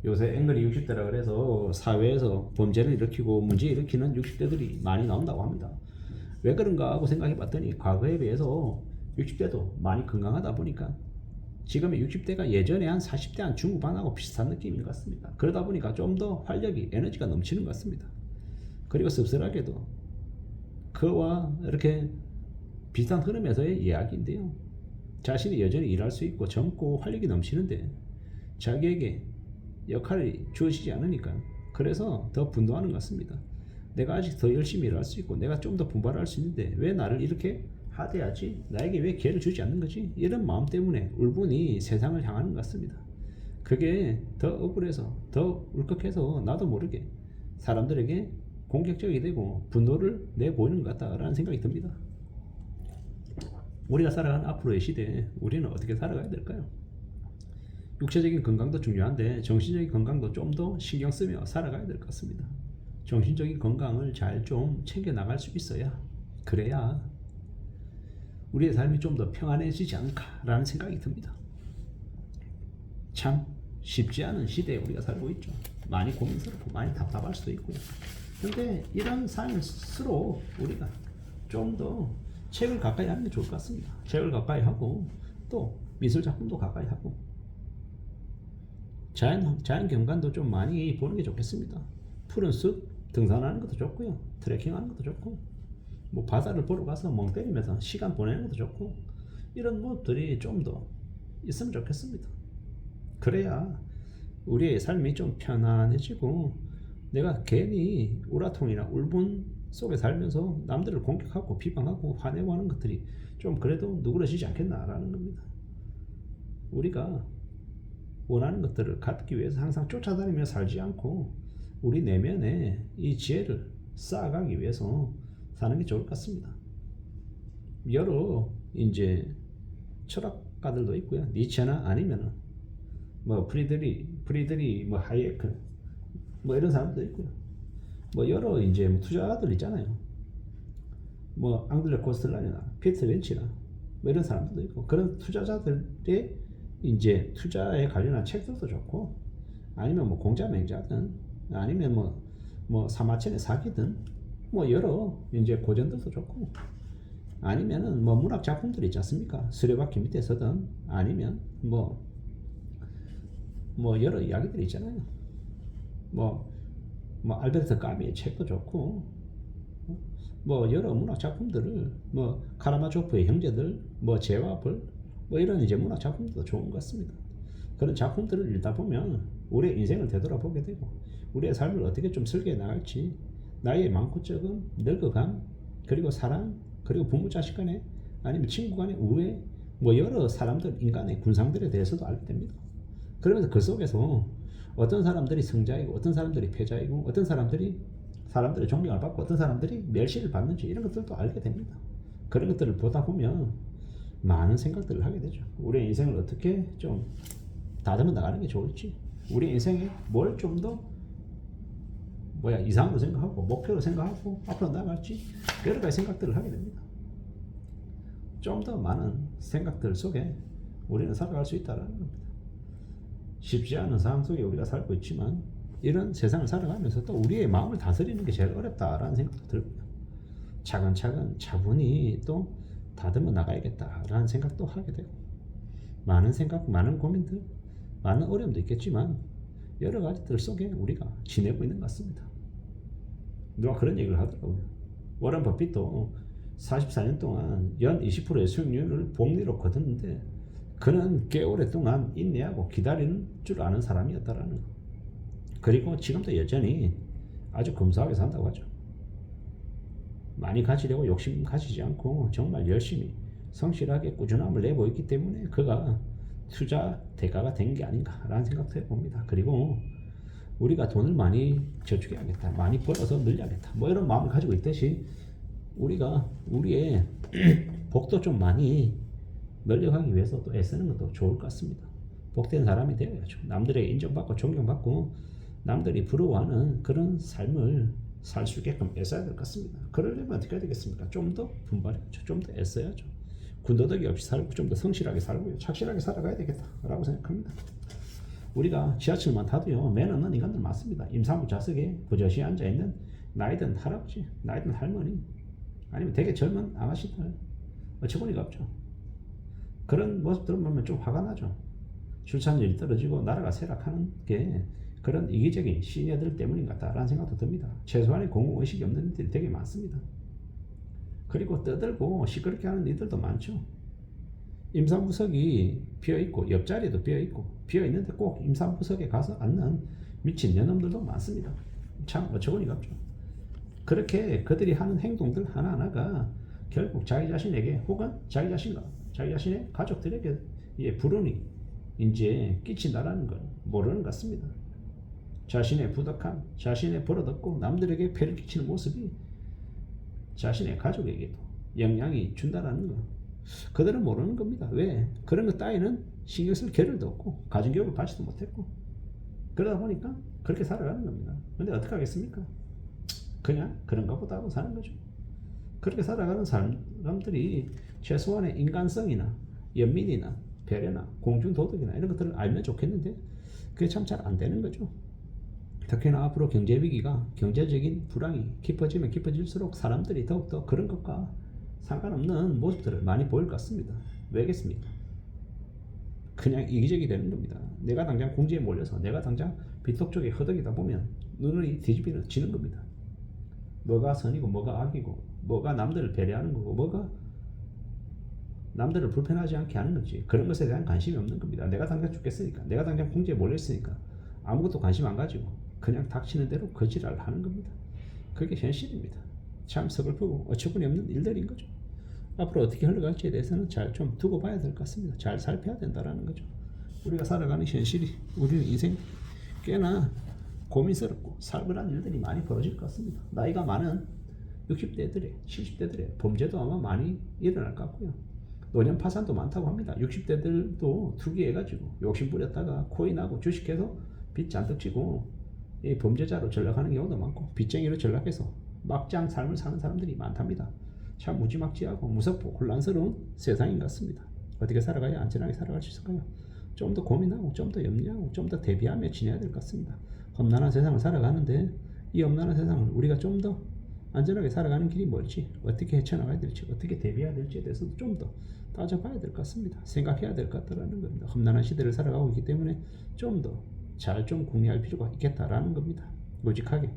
요새 앵글이 60대라 그래서 사회에서 범죄를 일으키고 문제 일으키는 60대들이 많이 나온다고 합니다. 왜 그런가 하고 생각해 봤더니 과거에 비해서 60대도 많이 건강하다 보니까 지금의 60대가 예전에 한 40대 한 중후반하고 비슷한 느낌인 것 같습니다. 그러다 보니까 좀 더 활력이 에너지가 넘치는 것 같습니다. 그리고 씁쓸하게도 그와 이렇게 비슷한 흐름에서의 이야기인데요. 자신이 여전히 일할 수 있고 젊고 활력이 넘치는데 자기에게 역할이 주어지지 않으니까 그래서 더 분노하는 것 같습니다. 내가 아직 더 열심히 일할 수 있고 내가 좀 더 분발할 수 있는데 왜 나를 이렇게 하대하지? 나에게 왜 기회를 주지 않는 거지? 이런 마음 때문에 울분이 세상을 향하는 것 같습니다. 그게 더 억울해서 더 울컥해서 나도 모르게 사람들에게 공격적이 되고 분노를 내보이는 것 같다라는 생각이 듭니다. 우리가 살아가는 앞으로의 시대에 우리는 어떻게 살아가야 될까요? 육체적인 건강도 중요한데 정신적인 건강도 좀 더 신경 쓰며 살아가야 될 것 같습니다. 정신적인 건강을 잘 좀 챙겨 나갈 수 있어야 그래야 우리의 삶이 좀 더 평안해지지 않을까라는 생각이 듭니다. 참 쉽지 않은 시대에 우리가 살고 있죠. 많이 고민스럽고 많이 답답할 수도 있고요. 근데 이런 삶일수록 우리가 좀 더 책을 가까이 하는 게 좋을 것 같습니다. 책을 가까이 하고 또 미술 작품도 가까이 하고 자연 경관도 좀 많이 보는 게 좋겠습니다. 푸른 숲 등산하는 것도 좋고요. 트레킹하는 것도 좋고 뭐 바다를 보러 가서 멍 때리면서 시간 보내는 것도 좋고 이런 모습들이 좀 더 있으면 좋겠습니다. 그래야 우리의 삶이 좀 편안해지고 내가 괜히 우라통이나 울분 속에 살면서 남들을 공격하고 비방하고 화내고 하는 것들이 좀 그래도 누그러지지 않겠나라는 겁니다. 우리가 원하는 것들을 갖기 위해서 항상 쫓아다니며 살지 않고 우리 내면에 이 지혜를 쌓아가기 위해서 사는 게 좋을 것 같습니다. 여러 이제 철학가들도 있고요. 니체나 아니면은 뭐 프리드리 뭐 하이에크 뭐 이런 사람도 있고요. 뭐 여러 이제 뭐 투자자들 있잖아요. 뭐 앙드레 코스텔라니나 피터 린치나 뭐 이런 사람들도 있고 그런 투자자들의 이제 투자에 관련한 책들도 좋고 아니면 뭐 공자 맹자든 아니면 뭐 사마천의 사기든 뭐 여러 이제 고전들도 좋고 아니면은 뭐 문학 작품들이 있지 않습니까? 수레바퀴 밑에 서든 아니면 뭐 여러 이야기들이 있잖아요. 뭐 알베르트 까미의 책도 좋고 뭐 여러 문학 작품들을 뭐 카라마조프의 형제들 뭐 재와 벌 뭐 이런 이제 문학 작품도 좋은 것 같습니다. 그런 작품들을 읽다 보면 우리의 인생을 되돌아보게 되고 우리의 삶을 어떻게 좀 설계해 나갈지 나의 많고 적은 늙어감 그리고 사랑 그리고 부모 자식 간에 아니면 친구 간의 우애 뭐 여러 사람들 인간의 군상들에 대해서도 알게 됩니다. 그러면서 그 속에서 어떤 사람들이 승자이고 어떤 사람들이 패자이고 어떤 사람들의 존경을 받고 어떤 사람들이 멸시를 받는지 이런 것들도 알게 됩니다. 그런 것들을 보다 보면 많은 생각들을 하게 되죠. 우리의 인생을 어떻게 좀 다듬어 나가는 게 좋을지 우리 인생에 뭘 좀 더 이상으로 생각하고 목표로 생각하고 앞으로 나아갈지 여러 가지 생각들을 하게 됩니다. 좀 더 많은 생각들 속에 우리는 살아갈 수 있다는 겁니다. 쉽지 않은 상황 속에 우리가 살고 있지만 이런 세상을 살아가면서 또 우리의 마음을 다스리는 게 제일 어렵다라는 생각도 들고요. 차근차근 차분히 또 다듬어 나가야겠다라는 생각도 하게 되고 많은 생각, 많은 고민들, 많은 어려움도 있겠지만 여러 가지들 속에 우리가 지내고 있는 것 같습니다. 누가 그런 얘기를 하더라고요. 워런 버핏도 44년 동안 연 20%의 수익률을 복리로 거뒀는데 그는 꽤 오랫동안 인내하고 기다리는 줄 아는 사람이었다라는 거. 그리고 지금도 여전히 아주 검소하게 산다고 하죠. 많이 가지려고 욕심 가지지 않고 정말 열심히 성실하게 꾸준함을 내보였기 때문에 그가 투자 대가가 된 게 아닌가라는 생각도 해봅니다. 그리고 우리가 돈을 많이 저축해야겠다, 많이 벌어서 늘려야겠다 뭐 이런 마음을 가지고 있듯이 우리가 우리의 복도 좀 많이 늘려가기 위해서 또 애쓰는 것도 좋을 것 같습니다. 복된 사람이 되어야죠. 남들에게 인정받고 존경받고 남들이 부러워하는 그런 삶을 살 수 있게끔 애써야 될 것 같습니다. 그러려면 어떻게 해야 되겠습니까? 좀 더 분발해야죠. 좀 더 애써야죠. 군더더기 없이 살고 좀 더 성실하게 살고요. 착실하게 살아가야 되겠다라고 생각합니다. 우리가 지하철만 타도요, 매 없는 인간들 많습니다. 임산부 좌석에 부젓이 앉아있는 나이든 할아버지, 나이든 할머니, 아니면 되게 젊은 아가씨들, 어처구니가 없죠. 그런 모습들을 보면 좀 화가 나죠. 출산율이 떨어지고 나라가 쇠락하는 게 그런 이기적인 시니어들 때문인 것 같다라는 생각도 듭니다. 최소한의 공공의식이 없는 이들이 되게 많습니다. 그리고 떠들고 시끄럽게 하는 이들도 많죠. 임산부석이 비어있고 옆자리도 비어있고 비어있는데 꼭 임산부석에 가서 앉는 미친 년놈들도 많습니다. 참 어처구니가 없죠. 그렇게 그들이 하는 행동들 하나하나가 결국 자기 자신에게 혹은 자기 자신과 자기 자신의 가족들에게 불운이 이제 끼친다라는 걸 모르는 것 같습니다. 자신의 부덕함, 자신의 버릇없고 남들에게 폐를 끼치는 모습이 자신의 가족에게도 영향이 준다라는 거 그들은 모르는 겁니다. 왜? 그런 것 따위는 신경 쓸 겨를도 없고 가정교육을 받지도 못했고 그러다 보니까 그렇게 살아가는 겁니다. 근데 어떻게 하겠습니까? 그냥 그런가 보다 하고 사는 거죠. 그렇게 살아가는 사람들이 최소한의 인간성이나 연민이나 배려나 공중도덕이나 이런 것들을 알면 좋겠는데 그게 참 잘 안 되는 거죠. 특히나 앞으로 경제위기가 경제적인 불황이 깊어지면 깊어질수록 사람들이 더욱더 그런 것과 상관없는 모습들을 많이 보일 것 같습니다. 왜겠습니까? 그냥 이기적이 되는 겁니다. 내가 당장 궁지에 몰려서 내가 당장 빚독 쪽에 허덕이다 보면 눈이 뒤집히는 겁니다. 뭐가 선이고 뭐가 악이고 뭐가 남들을 배려하는 거고 뭐가 남들을 불편하지 않게 하는 건지 그런 것에 대한 관심이 없는 겁니다. 내가 당장 죽겠으니까 내가 당장 궁지에 몰려있으니까 아무것도 관심 안 가지고 그냥 닥치는 대로 거지랄 하는 겁니다. 그게 현실입니다. 참 서글프고 어처구니 없는 일들인 거죠. 앞으로 어떻게 흘러갈지에 대해서는 잘 좀 두고 봐야 될 것 같습니다. 잘 살펴야 된다는 거죠. 우리가 살아가는 현실이 우리는 인생 꽤나 고민스럽고 살벌한 일들이 많이 벌어질 것 같습니다. 나이가 많은 60대들의 70대들의 범죄도 아마 많이 일어날 것 같고요. 노년 파산도 많다고 합니다. 60대들도 투기해가지고 욕심 부렸다가 코인하고 주식해서 빚 잔뜩 지고 범죄자로 전락하는 경우도 많고 빚쟁이로 전락해서 막장 삶을 사는 사람들이 많답니다. 참 무지막지하고 무섭고 혼란스러운 세상인 것 같습니다. 어떻게 살아가야 안전하게 살아갈 수 있을까요? 좀 더 고민하고 좀 더 염려하고 좀 더 대비하며 지내야 될 것 같습니다. 험난한 세상을 살아가는데 이 험난한 세상을 우리가 좀 더 안전하게 살아가는 길이 뭘지 어떻게 헤쳐나가야 될지 어떻게 대비해야 될지에 대해서도 좀 더 따져봐야 될 것 같습니다. 생각해야 될 것 같다는 겁니다. 험난한 시대를 살아가고 있기 때문에 좀 더 잘 좀 궁리할 필요가 있겠다라는 겁니다. 무직하게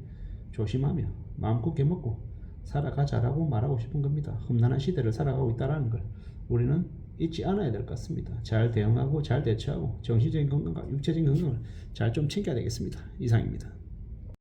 조심하며 마음 굳게 먹고 살아가자라고 말하고 싶은 겁니다. 험난한 시대를 살아가고 있다는 걸 우리는 잊지 않아야 될 것 같습니다. 잘 대응하고 잘 대처하고 정신적인 건강과 육체적인 건강을 잘 좀 챙겨야 되겠습니다. 이상입니다.